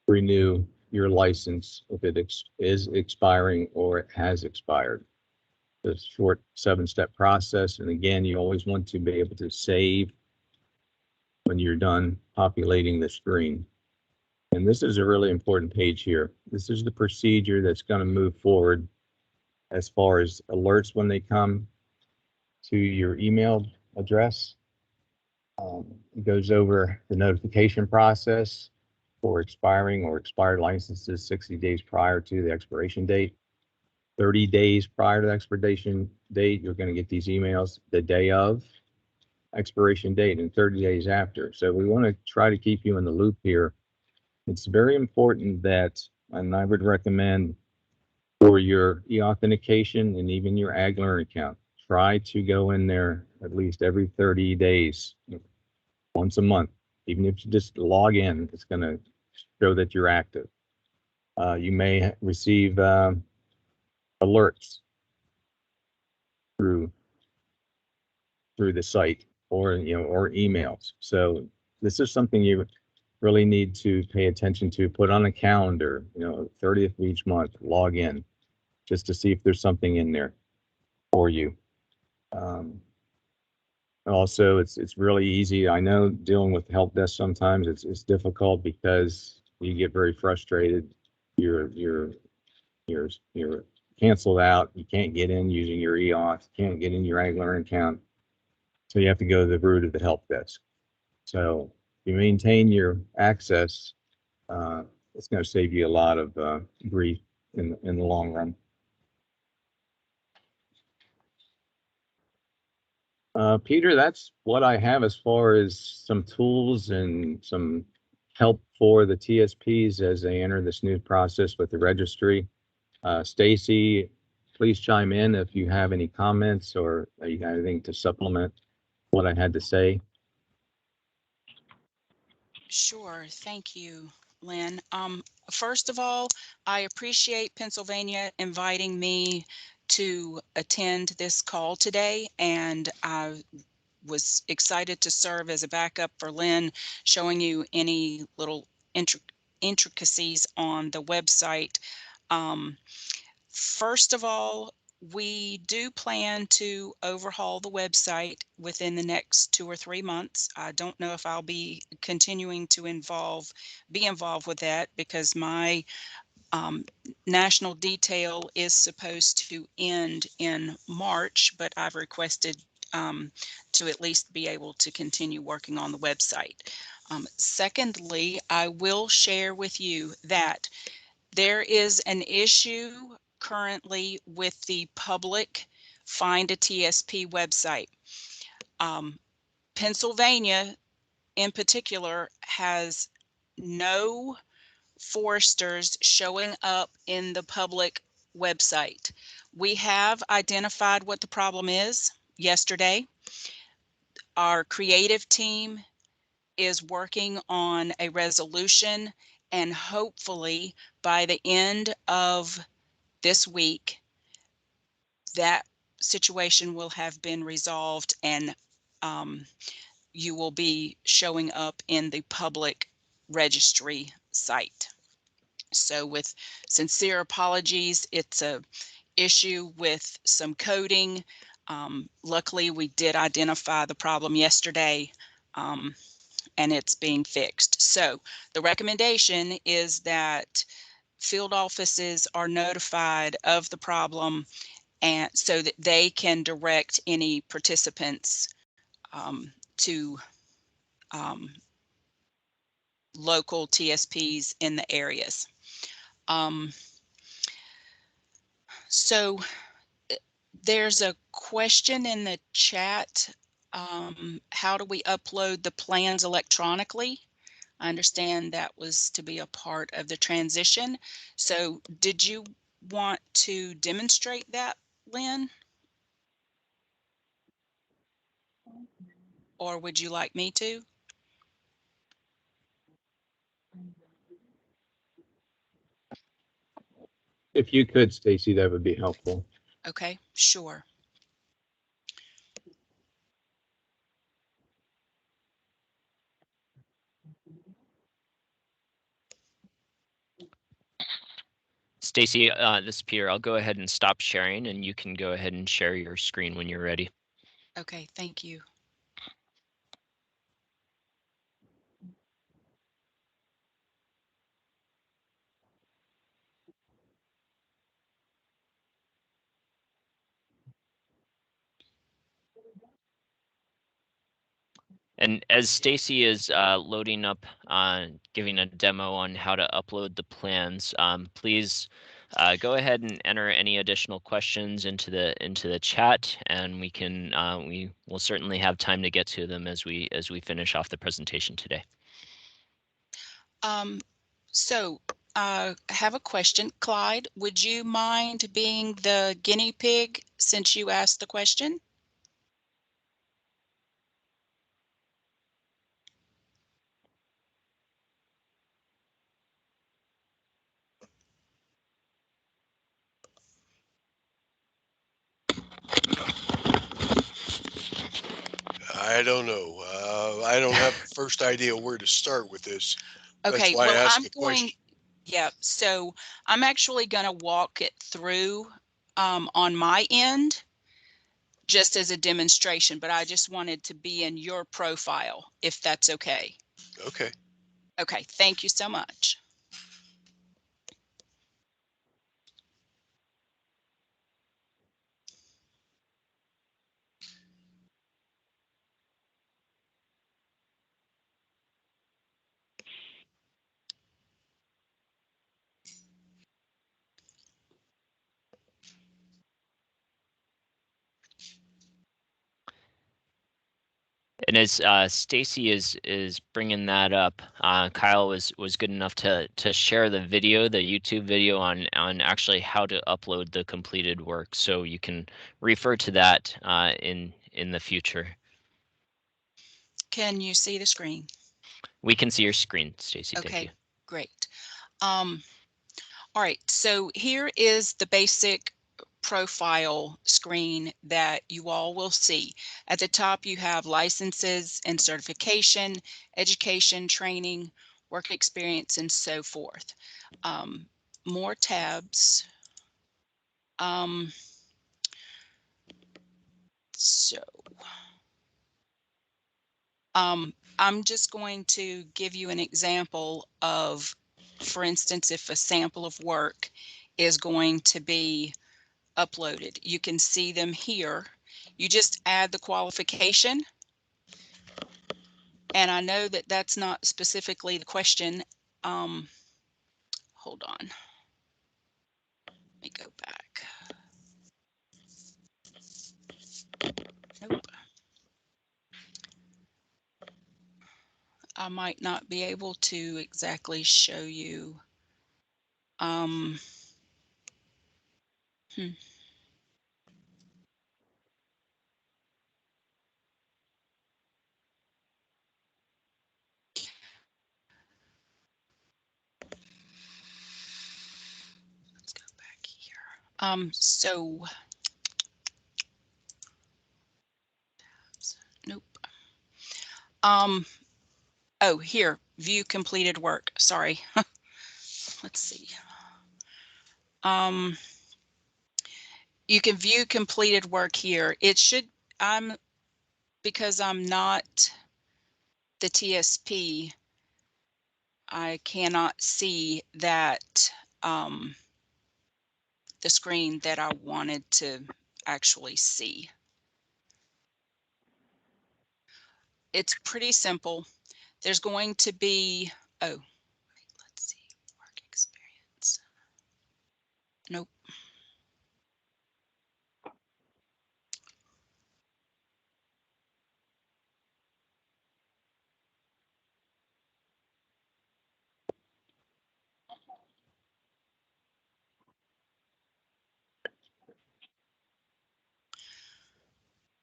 renew your license if it is expiring or it has expired. It's a short 7-step process. And again, you always want to be able to save when you're done populating the screen. And this is a really important page here. This is the procedure that's going to move forward as far as alerts when they come to your email address. It goes over the notification process for expiring or expired licenses 60 days prior to the expiration date. 30 days prior to the expiration date, you're going to get these emails the day of expiration date and 30 days after. So we want to try to keep you in the loop here. It's very important that, and I would recommend for your e-authentication and even your Ag Learn account, try to go in there at least every 30 days, once a month. Even if you just log in, it's going to show that you're active. You may receive alerts through the site or emails. So this is something you really need to pay attention to. Put on a calendar, 30th of each month, log in just to see if there's something in there for you. Also, it's really easy. I know dealing with the help desk sometimes it's difficult because you get very frustrated. You're canceled out. You can't get in using your eAuth. You can't get in your Ag Learn account. So you have to go to the root of the help desk. So if you maintain your access, it's going to save you a lot of grief in the long run. Peter, that's what I have as far as some tools and some help for the TSPs as they enter this new process with the registry. Stacy, please chime in if you have any comments or you got anything to supplement what I had to say. Sure. Thank you, Lynn. First of all, I appreciate Pennsylvania inviting me to attend this call today, and I was excited to serve as a backup for Lynn, showing you any little intricacies on the website. First of all, we do plan to overhaul the website within the next 2 or 3 months. I don't know if I'll be continuing to be involved with that because my national detail is supposed to end in March, but I've requested to at least be able to continue working on the website. Secondly, I will share with you that there is an issue currently with the public Find a TSP website. Pennsylvania, in particular, has no foresters showing up in the public website. We have identified what the problem is yesterday. Our creative team is working on a resolution, and hopefully by the end of this week, that situation will have been resolved and you will be showing up in the public registry site. So with sincere apologies, it's a issue with some coding. Luckily, we did identify the problem yesterday and it's being fixed. So the recommendation is that field offices are notified of the problem and so that they can direct any participants to local TSPs in the areas. So there's a question in the chat. How do we upload the plans electronically? I understand that was to be a part of the transition. So did you want to demonstrate that, Lynn? Or would you like me to? If you could, Stacy, that would be helpful. Okay, sure. Stacy, this is Peter. I'll go ahead and stop sharing and you can go ahead and share your screen when you're ready. Okay, thank you. And as Stacy is loading up, giving a demo on how to upload the plans, please go ahead and enter any additional questions into the chat, and we will certainly have time to get to them as we finish off the presentation today. So I have a question. Clyde, would you mind being the guinea pig since you asked the question? I don't know. I don't have the first idea where to start with this. Okay, That's why well, I asked I'm the going, question. yeah, so I'm actually going to walk it through on my end just as a demonstration, but I just wanted to be in your profile, if that's okay. Okay. Okay, thank you so much. And as Stacy is bringing that up, Kyle was good enough to share the video, the YouTube video on actually how to upload the completed work, so you can refer to that in the future. Can you see the screen? We can see your screen, Stacy. Okay, thank you. great. All right, so here is the basic profile screen that you all will see. At the top, you have licenses and certification, education, training, work experience, and so forth. More tabs. I'm just going to give you an example of, for instance, if a sample of work is going to be uploaded. You can see them here. You just add the qualification. And I know that that's not specifically the question. Hold on. Let me go back. Nope. I might not be able to exactly show you. Let's go back here. Nope. Oh, here, view completed work. Sorry. Let's see. You can view completed work here. It should, because I'm not the TSP, I cannot see that, the screen that I wanted to actually see. It's pretty simple. There's going to be, oh, let's see, work experience. Nope.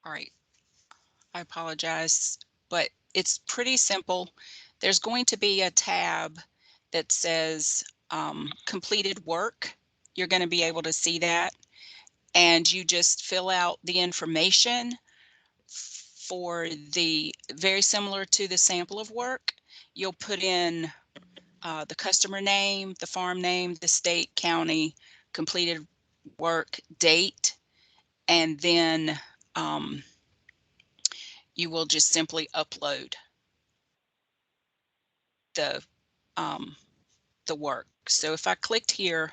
All right. I apologize, but it's pretty simple. There's going to be a tab that says completed work. You're going to be able to see that, and you just fill out the information for the, very similar to the sample of work. You'll put in the customer name, the farm name, the state, county, completed work, date, and then you will just simply upload the work. So if I clicked here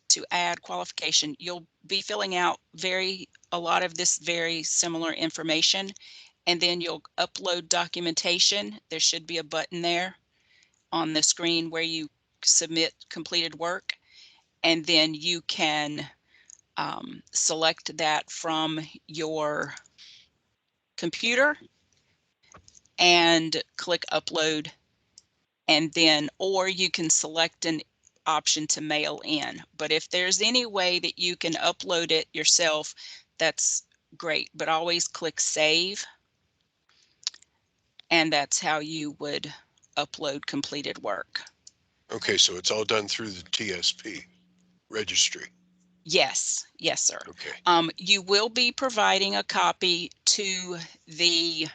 to add qualification, you'll be filling out a lot of this very similar information, and then you'll upload documentation. There should be a button there on the screen where you submit completed work, and then you can select that from your computer and click upload, and then, or you can select an option to mail in. But if there's any way that you can upload it yourself, that's great, but always click save, and that's how you would upload completed work. Okay, so it's all done through the TSP registry. Yes, yes, sir. Okay. You will be providing a copy to the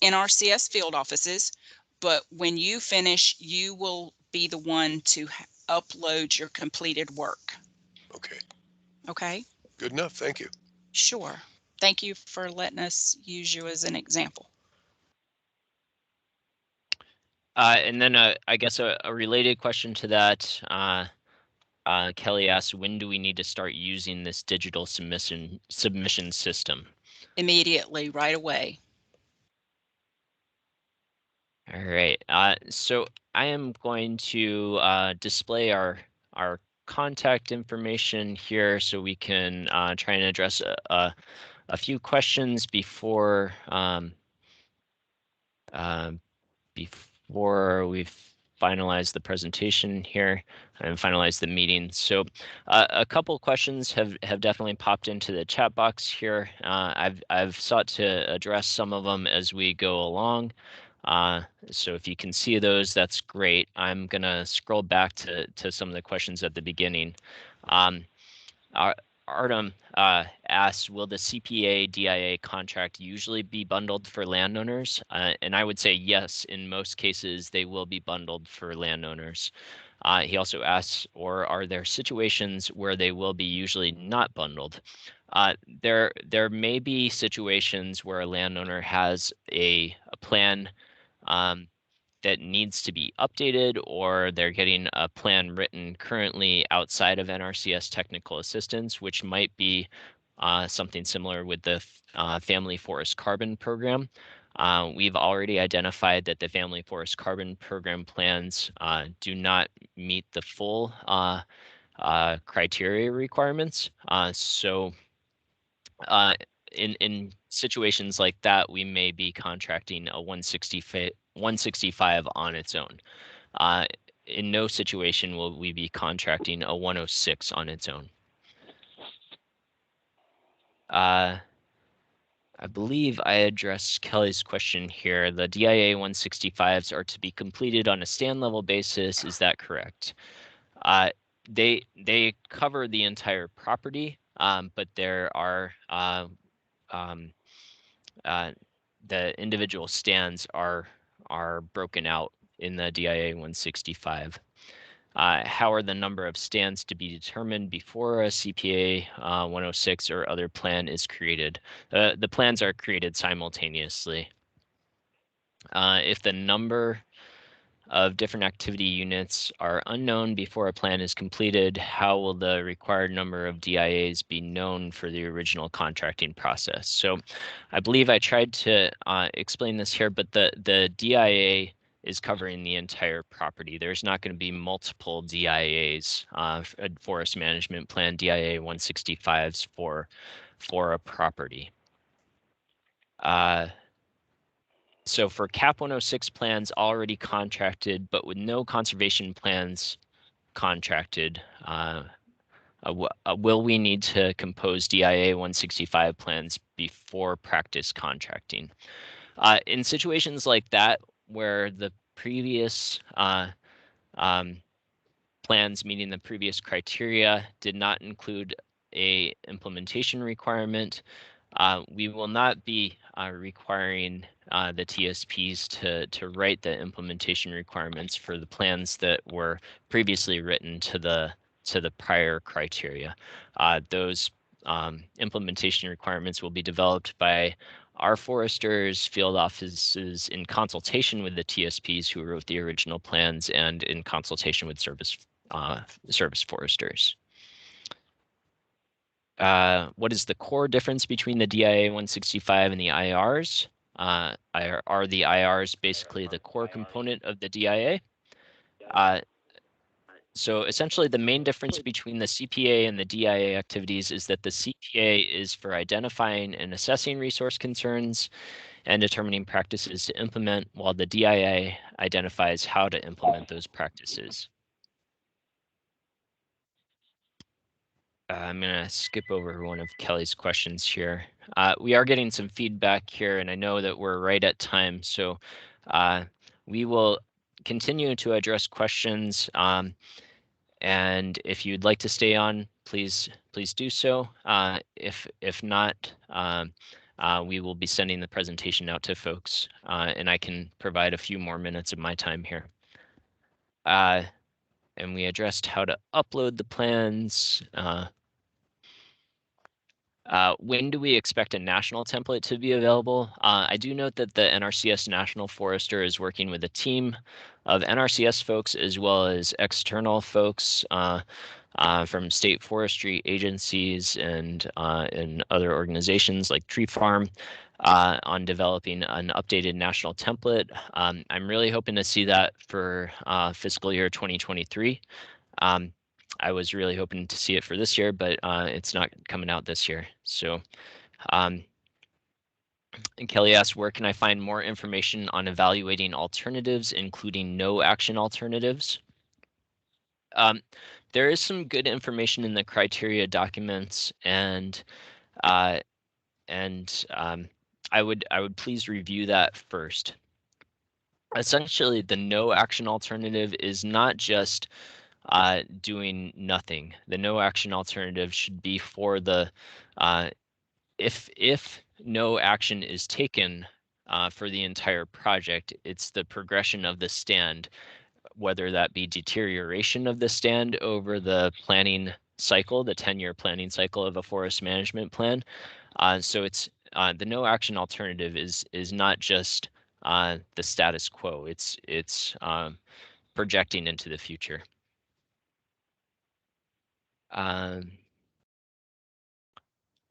NRCS field offices, but when you finish, you will be the one to upload your completed work. Okay. Okay? Good enough. Thank you. Sure. Thank you for letting us use you as an example. And then I guess a related question to that, Kelly asked, when do we need to start using this digital submission system? Immediately, right away. All right. So I am going to display our contact information here so we can try and address a few questions before before we've finalized the presentation here and finalize the meeting. So a couple questions have definitely popped into the chat box here. I've sought to address some of them as we go along. So if you can see those, that's great. I'm gonna scroll back to some of the questions at the beginning. Artem asks, will the CPA DIA contract usually be bundled for landowners? And I would say yes, in most cases they will be bundled for landowners. He also asks, or are there situations where they will be usually not bundled? There may be situations where a landowner has a plan that needs to be updated, or they're getting a plan written currently outside of NRCS technical assistance, which might be something similar with the Family Forest Carbon Program. We've already identified that the Family Forest Carbon Program plans do not meet the full criteria requirements. In situations like that, we may be contracting a 165 on its own. In no situation will we be contracting a 106 on its own. I believe I addressed Kelly's question here. The DIA 165s are to be completed on a stand level basis. Is that correct? They cover the entire property, but there are the individual stands are broken out in the DIA 165. How are the number of stands to be determined before a CPA 106 or other plan is created? The plans are created simultaneously. If the number of different activity units are unknown before a plan is completed, how will the required number of DIAs be known for the original contracting process? So I believe I tried to explain this here, but the DIA is covering the entire property. There's not going to be multiple DIAs, Forest Management Plan DIA 165s for a property. So for CAP 106 plans already contracted, but with no conservation plans contracted, will we need to compose DIA 165 plans before practice contracting? In situations like that, where the previous plans meeting the previous criteria did not include a implementation requirement, we will not be requiring the TSPs to write the implementation requirements for the plans that were previously written to the prior criteria. Those implementation requirements will be developed by our foresters, field offices in consultation with the TSPs who wrote the original plans and in consultation with service foresters. What is the core difference between the DIA 165 and the IRs? are the IRs basically the core component of the DIA. So essentially the main difference between the CPA and the DIA activities is that the CPA is for identifying and assessing resource concerns and determining practices to implement, while the DIA identifies how to implement those practices. I'm going to skip over one of Kelly's questions here. We are getting some feedback here, and I know that we're right at time, so we will continue to address questions. And if you'd like to stay on, please do so. If not, we will be sending the presentation out to folks, and I can provide a few more minutes of my time here. And we addressed how to upload the plans. When do we expect a national template to be available? I do note that the NRCS National Forester is working with a team of NRCS folks as well as external folks from state forestry agencies and other organizations like Tree Farm on developing an updated national template. I'm really hoping to see that for fiscal year 2023. I was really hoping to see it for this year, but it's not coming out this year. So, and Kelly asked, where can I find more information on evaluating alternatives, including no action alternatives? There is some good information in the criteria documents, and I would please review that first. Essentially, the no action alternative is not just doing nothing. The no action alternative should be for the if no action is taken for the entire project, it's the progression of the stand, whether that be deterioration of the stand over the planning cycle, the 10-year planning cycle of a forest management plan. So it's the no action alternative is not just the status quo. It's projecting into the future.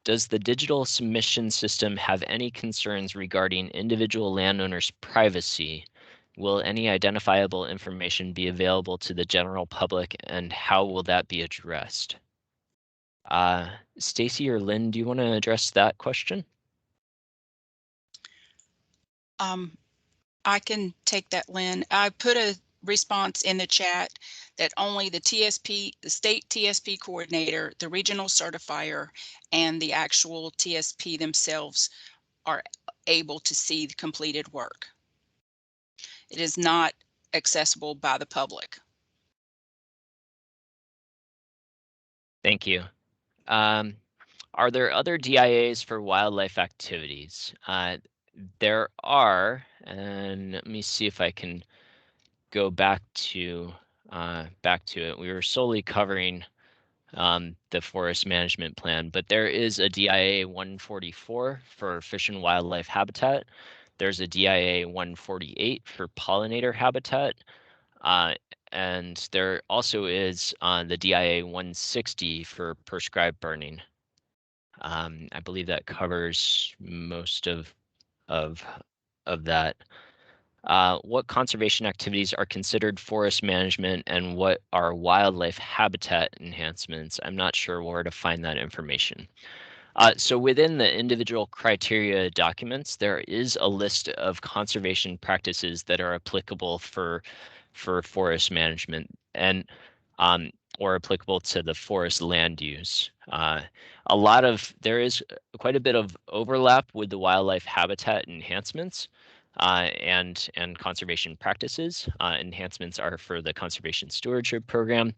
Does the digital submission system have any concerns regarding individual landowners' privacy? Will any identifiable information be available to the general public, and how will that be addressed? Stacy or Lynn, do you want to address that question? I can take that, Lynn. I put a response in the chat that only the TSP, the state TSP coordinator, the regional certifier, and the actual TSP themselves are able to see the completed work. It is not accessible by the public. Thank you. Are there other DIAs for wildlife activities? There are, and let me see if I can go back to it. We were solely covering the forest management plan, but there is a DIA 144 for fish and wildlife habitat. There's a DIA 148 for pollinator habitat. And there also is the DIA 160 for prescribed burning. I believe that covers most of that. What conservation activities are considered forest management, and what are wildlife habitat enhancements? I'm not sure where to find that information. So within the individual criteria documents, there is a list of conservation practices that are applicable for forest management and or applicable to the forest land use. There is quite a bit of overlap with the wildlife habitat enhancements and conservation practices. Enhancements are for the conservation stewardship program.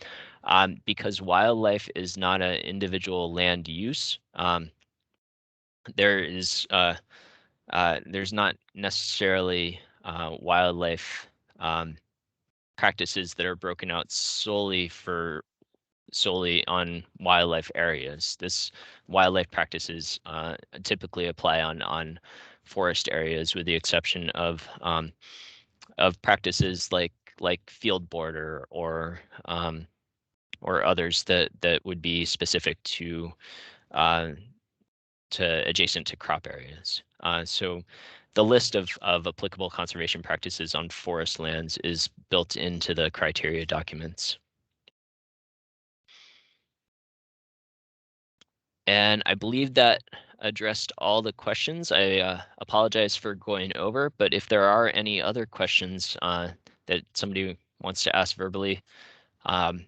Because wildlife is not an individual land use, there's not necessarily wildlife practices that are broken out solely on wildlife areas. This wildlife practices typically apply on forest areas, with the exception of practices like field border or others that would be specific to adjacent to crop areas. So the list of applicable conservation practices on forest lands is built into the criteria documents. And I believe that addressed all the questions. I apologize for going over, but if there are any other questions that somebody wants to ask verbally, I'm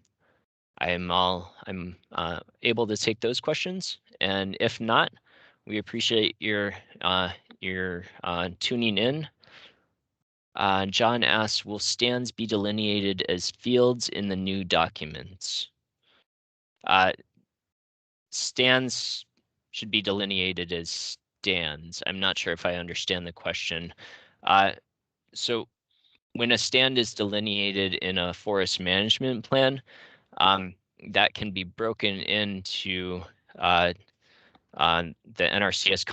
able to take those questions. And if not, we appreciate your tuning in. John asks, will stands be delineated as fields in the new documents? Stands should be delineated as stands. I'm not sure if I understand the question. So when a stand is delineated in a forest management plan, that can be broken into the NRCS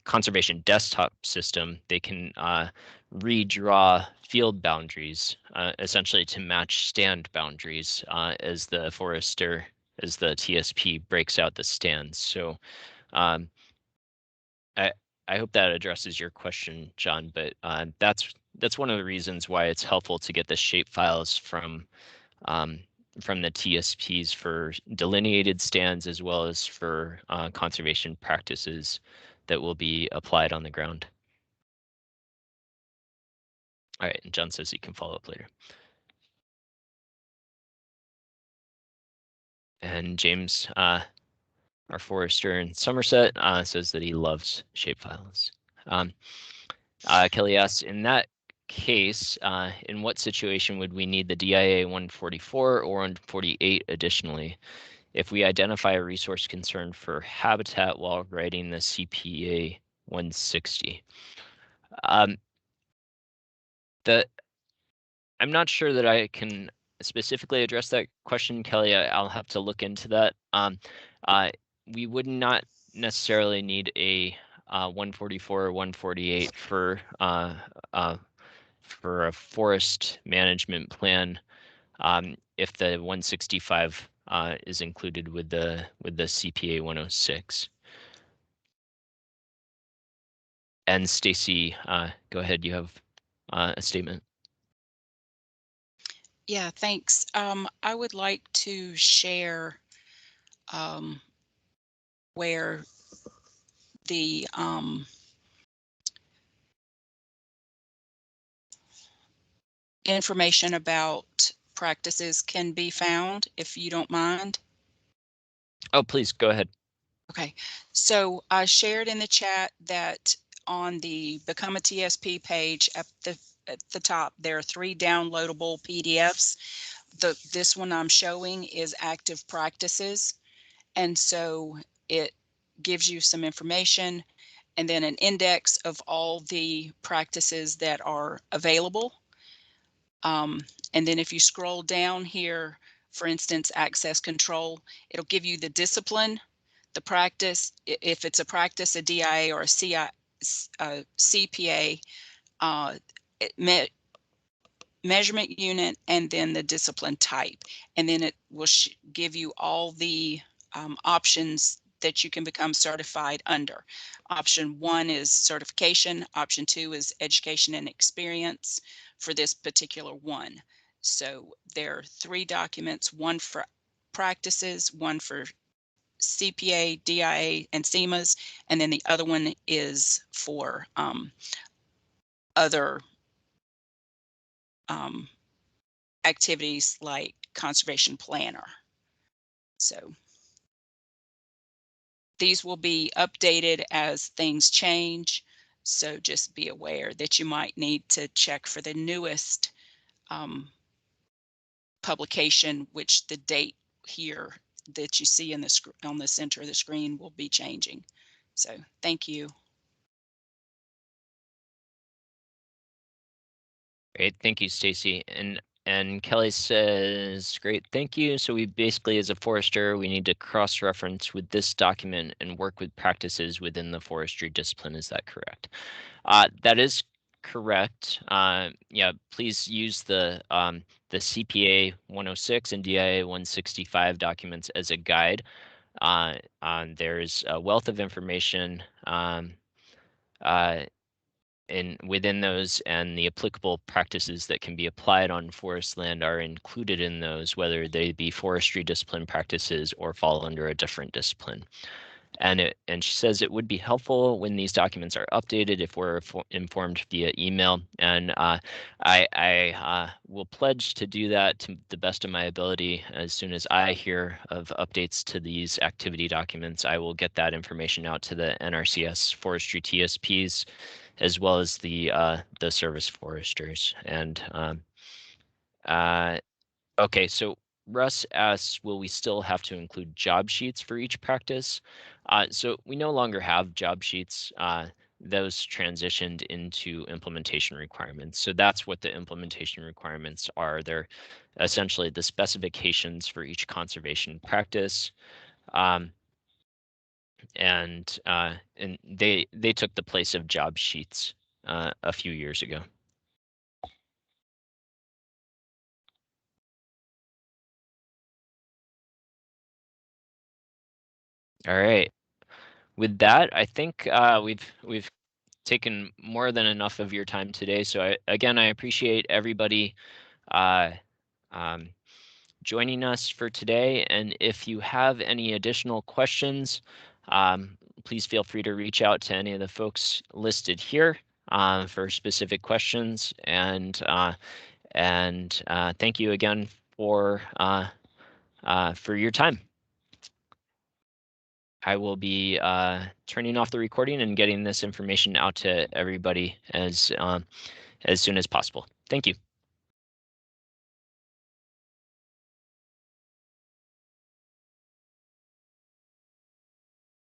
conservation desktop system. They can redraw field boundaries, essentially to match stand boundaries as the TSP breaks out the stands. So I hope that addresses your question, John, but that's one of the reasons why it's helpful to get the shape files from the TSPs for delineated stands as well as for conservation practices that will be applied on the ground. All right, and John says he can follow up later. And James, our forester in Somerset, says that he loves shapefiles. Kelly asks, in that case, in what situation would we need the DIA 144 or 148 additionally if we identify a resource concern for habitat while writing the CPA 160? I'm not sure that I can specifically address that question, Kelly. I'll have to look into that. We would not necessarily need a 144 or 148 for a forest management plan if the 165 is included with the CPA 106. And Stacy, go ahead. You have a statement. Yeah, thanks. I would like to share where the information about practices can be found, if you don't mind. Oh, please go ahead. Okay, so I shared in the chat that on the Become a TSP page at the top, there are 3 downloadable PDFs. This one I'm showing is active practices. And so it gives you some information and then an index of all the practices that are available. And then if you scroll down here, for instance, access control, it'll give you the discipline, the practice, if it's a practice, a DIA or a CPA, measurement unit, and then the discipline type. And then it will give you all the options that you can become certified under. Option 1 is certification. Option 2 is education and experience for this particular one. So there are 3 documents, one for practices, one for CPA, DIA, and CMAs, and then the other one is for other activities like conservation planner. So these will be updated as things change. So just be aware that you might need to check for the newest publication, which the date here that you see in the on the center of the screen will be changing. So thank you. Great, thank you, Stacy. And Kelly says, great, thank you. So we basically, as a forester, we need to cross-reference with this document and work with practices within the forestry discipline. Is that correct? That is correct. Yeah, please use the CPA 106 and DIA 165 documents as a guide. There's a wealth of information within those, and the applicable practices that can be applied on forest land are included in those, whether they be forestry discipline practices or fall under a different discipline. And she says it would be helpful when these documents are updated if we're informed via email. And I will pledge to do that to the best of my ability. As soon as I hear of updates to these activity documents, I will get that information out to the NRCS forestry TSPs, as well as the service foresters. And okay, so Russ asks, will we still have to include job sheets for each practice? So we no longer have job sheets. Those transitioned into implementation requirements. So that's what the implementation requirements are. They're essentially the specifications for each conservation practice. And they took the place of job sheets a few years ago. All right. With that, I think we've taken more than enough of your time today. So again, I appreciate everybody joining us for today. And if you have any additional questions, please feel free to reach out to any of the folks listed here for specific questions. And thank you again for your time. I will be turning off the recording and getting this information out to everybody as soon as possible. Thank you.